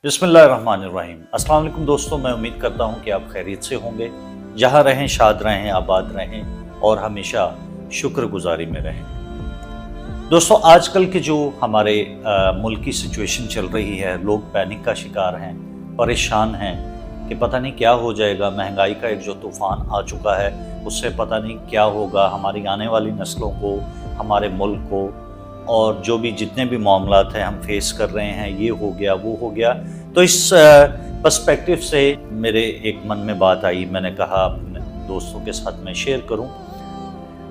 बिस्मिल्लाहिर्रहमानिर्रहीम। अस्सलाम वालेकुम दोस्तों, मैं उम्मीद करता हूँ कि आप खैरियत से होंगे, जहाँ रहें शाद रहें, आबाद रहें और हमेशा शुक्रगुजारी में रहें। दोस्तों, आजकल के जो हमारे मुल्क की सिचुएशन चल रही है, लोग पैनिक का शिकार हैं, परेशान हैं कि पता नहीं क्या हो जाएगा। महंगाई का एक जो तूफ़ान आ चुका है, उससे पता नहीं क्या होगा हमारी आने वाली नस्लों को, हमारे मुल्क को, और जो भी जितने भी मामलात हैं हम फेस कर रहे हैं, ये हो गया वो हो गया। तो इस पर्सपेक्टिव से मेरे एक मन में बात आई, मैंने कहा अपने दोस्तों के साथ मैं शेयर करूं।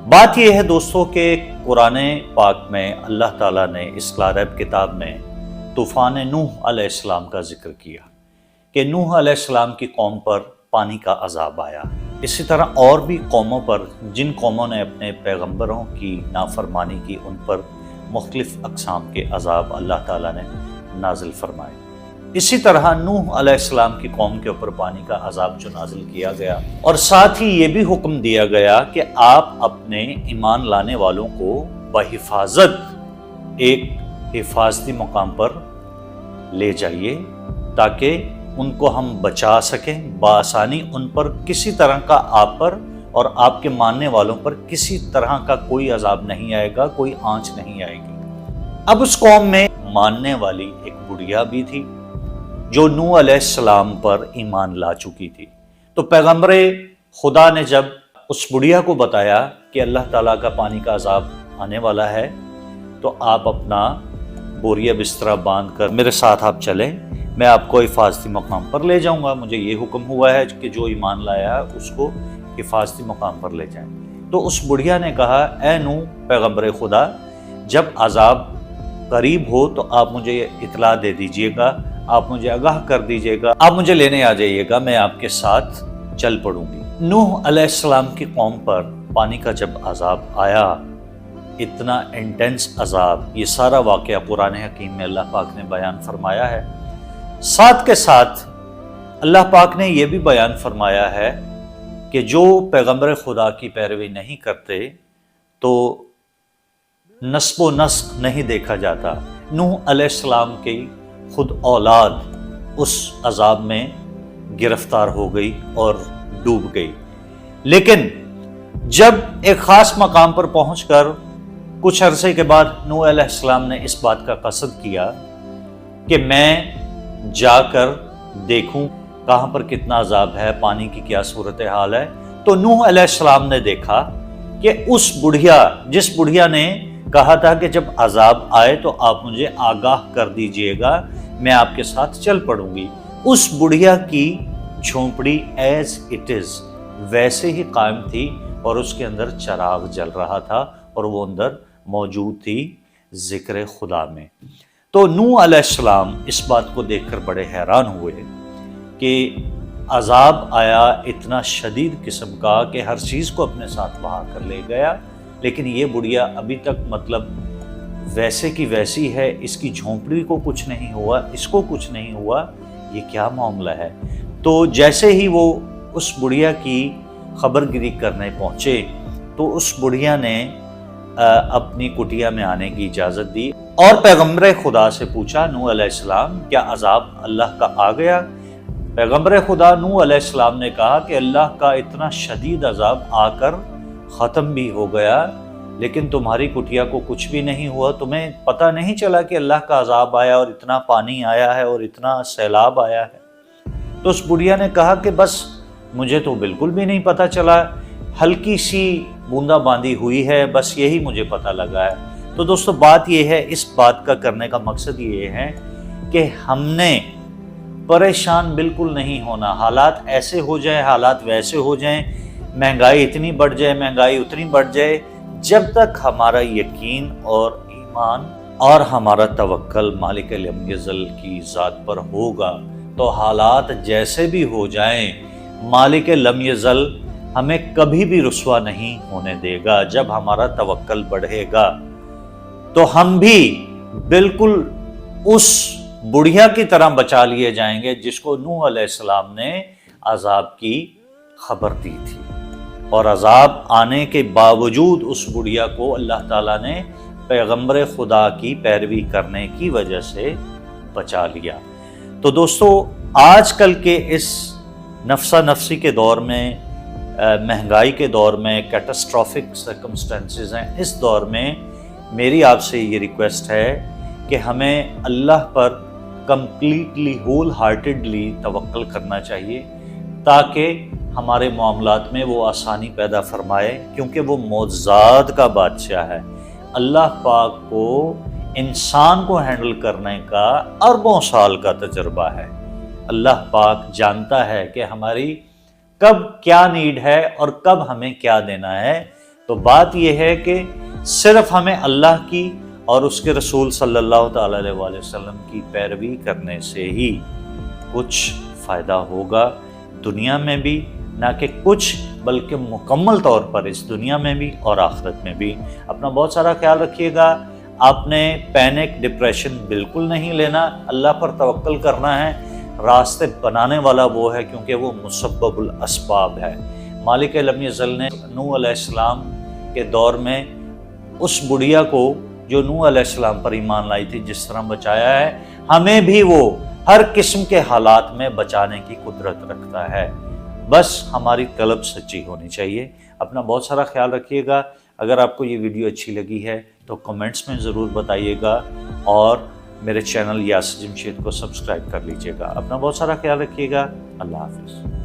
बात ये है दोस्तों कि कुरान पाक में अल्लाह ताला ने इस क्लारब किताब में तूफ़ान नूह अलैहिस्सलाम का जिक्र किया कि नूह अलैहिस्सलाम की कौम पर पानी का अजाब आया। इसी तरह और भी कौमों पर, जिन कौमों ने अपने पैगम्बरों की नाफरमानी की, उन पर मुख्तलिफ अक़साम के अजाब अल्लाह ताला ने नाजिल फरमाए। इसी तरह नूह अलैहिस्सलाम की कौम के ऊपर पानी का अजाब जो नाजिल किया गया, और साथ ही ये भी हुक्म दिया गया कि आप अपने ईमान लाने वालों को बहिफाजत एक हिफाजती मकाम पर ले जाइए ताकि उनको हम बचा सकें बासानी। उन पर किसी तरह का आप पर और आपके मानने वालों पर किसी तरह का कोई अजाब नहीं आएगा, कोई आंच नहीं आएगी। अब उस कौम में मानने वाली एक बुढ़िया भी थी जो नूह अलैहिस्सलाम पर ईमान ला चुकी थी। तो पैगम्बर खुदा ने जब उस बुढ़िया को बताया कि अल्लाह ताला का पानी का अजाब आने वाला है, तो आप अपना बोरिया बिस्तरा बांध कर मेरे साथ आप चलें, मैं आपको हिफाजती मकाम पर ले जाऊंगा। मुझे ये हुक्म हुआ है कि जो ईमान लाया है उसको हिफाजती मकाम पर ले जाएं। तो उस बुढ़िया ने कहा, ए नूह पैगम्बर खुदा, जब अजाब करीब हो तो आप मुझे इतला दे दीजिएगा, आप मुझे आगाह कर दीजिएगा, आप मुझे लेने आ जाइएगा, मैं आपके साथ चल पड़ूंगी। नूह अलैहिस्सलाम की कौम पर पानी का जब अजाब आया, इतना इंटेंस अजाब, ये सारा वाक़या कुरान हकीम में अल्लाह पाक ने बयान फरमाया है। साथ के साथ अल्लाह पाक ने यह भी बयान फरमाया है कि जो पैगम्बर खुदा की पैरवी नहीं करते तो नस्बो नस्क नहीं देखा जाता। नूह अलैहिस्सलाम की खुद औलाद उस अजाब में गिरफ्तार हो गई और डूब गई। लेकिन जब एक ख़ास मकाम पर पहुंचकर कुछ अरसे के बाद नूह अलैहिस्सलाम ने इस बात का कसद किया कि मैं जाकर देखूं कहाँ पर कितना अजाब है, पानी की क्या सूरत हाल है। तो नूह अलैहिस्सलाम ने देखा कि उस बुढ़िया, जिस बुढ़िया ने कहा था कि जब अजाब आए तो आप मुझे आगाह कर दीजिएगा, मैं आपके साथ चल पड़ूंगी, उस बुढ़िया की झोंपड़ी एज इट इज वैसे ही कायम थी और उसके अंदर चराग जल रहा था और वो अंदर मौजूद थी जिक्र खुदा में। तो नूह अलैहिस्सलाम इस बात को देखकर बड़े हैरान हुए कि अजाब आया इतना शदीद किस्म का कि हर चीज़ को अपने साथ बहा कर ले गया, लेकिन ये बुढ़िया अभी तक मतलब वैसे की वैसी है, इसकी झोंपड़ी को कुछ नहीं हुआ, इसको कुछ नहीं हुआ, ये क्या मामला है। तो जैसे ही वो उस बुढ़िया की खबरगिरी करने पहुँचे तो उस बुढ़िया ने अपनी कुटिया में आने की इजाज़त दी और पैगम्बर खुदा से पूछा, नूह अलैहिस्सलाम क्या अजाब अल्लाह का आ गया? पैगम्बर खुदा नूह अलैहिस्सलाम ने कहा कि अल्लाह का इतना शदीद अजाब आकर ख़त्म भी हो गया, लेकिन तुम्हारी कुटिया को कुछ भी नहीं हुआ। तुम्हें पता नहीं चला कि अल्लाह का अजाब आया और इतना पानी आया है और इतना सैलाब आया है? तो उस बुढ़िया ने कहा कि बस मुझे तो बिल्कुल भी नहीं पता चला, हल्की सी बूंदाबांदी हुई है, बस यही मुझे पता लगा है। तो दोस्तों, बात यह है, इस बात का करने का मकसद ये है कि हमने परेशान बिल्कुल नहीं होना। हालात ऐसे हो जाए, हालात वैसे हो जाएं, महंगाई इतनी बढ़ जाए, महंगाई उतनी बढ़ जाए, जब तक हमारा यकीन और ईमान और हमारा तवक्कल मालिक अल-अज़ल की ज़ात पर होगा, तो हालात जैसे भी हो जाएं, मालिक अल-अज़ल हमें कभी भी रुस्वा नहीं होने देगा। जब हमारा तवक्कल बढ़ेगा तो हम भी बिल्कुल उस बुढ़िया की तरह बचा लिए जाएंगे जिसको नूह अलैहिस्सलाम ने अजाब की खबर दी थी, और अजाब आने के बावजूद उस बुढ़िया को अल्लाह ताला ने पैगम्बर खुदा की पैरवी करने की वजह से बचा लिया। تو دوستو آج کل کے اس نفسا نفسی کے دور میں، مہنگائی کے دور میں، کیٹاسٹرافک سرکمسٹانسز ہیں، اس دور میں میری آپ سے یہ ریکویسٹ ہے کہ ہمیں اللہ پر کمپلیٹلی ہول ہارٹیڈلی توکل کرنا چاہیے تاکہ ہمارے معاملات میں وہ آسانی پیدا فرمائے، کیونکہ وہ معجزات کا بادشاہ ہے۔ اللہ پاک کو انسان کو ہینڈل کرنے کا اربوں سال کا تجربہ ہے۔ اللہ پاک جانتا ہے کہ ہماری کب کیا نیڈ ہے اور کب ہمیں کیا دینا ہے۔ تو بات یہ ہے کہ صرف ہمیں اللہ کی اور اس کے رسول صلی اللہ تعالی علیہ وآلہ وسلم کی پیروی کرنے سے ہی کچھ فائدہ ہوگا، دنیا میں بھی، نہ کہ کچھ بلکہ مکمل طور پر اس دنیا میں بھی اور آخرت میں بھی۔ اپنا بہت سارا خیال رکھیے گا۔ آپ نے پینک ڈپریشن بالکل نہیں لینا، اللہ پر توکل کرنا ہے۔ راستے بنانے والا وہ ہے، کیونکہ وہ مسبب الاسباب ہے۔ مالک لم یزل نے نوح علیہ السلام کے دور میں اس بڑھیا کو جو نوح علیہ السلام پر ایمان لائی تھی جس طرح بچایا ہے، ہمیں بھی وہ ہر قسم کے حالات میں بچانے کی قدرت رکھتا ہے۔ بس ہماری طلب سچی ہونی چاہیے۔ اپنا بہت سارا خیال رکھیے گا۔ اگر آپ کو یہ ویڈیو اچھی لگی ہے تو کمنٹس میں ضرور بتائیے گا، اور میرے چینل یاسر جمشید کو سبسکرائب کر لیجیے گا۔ اپنا بہت سارا خیال رکھیے گا۔ اللہ حافظ۔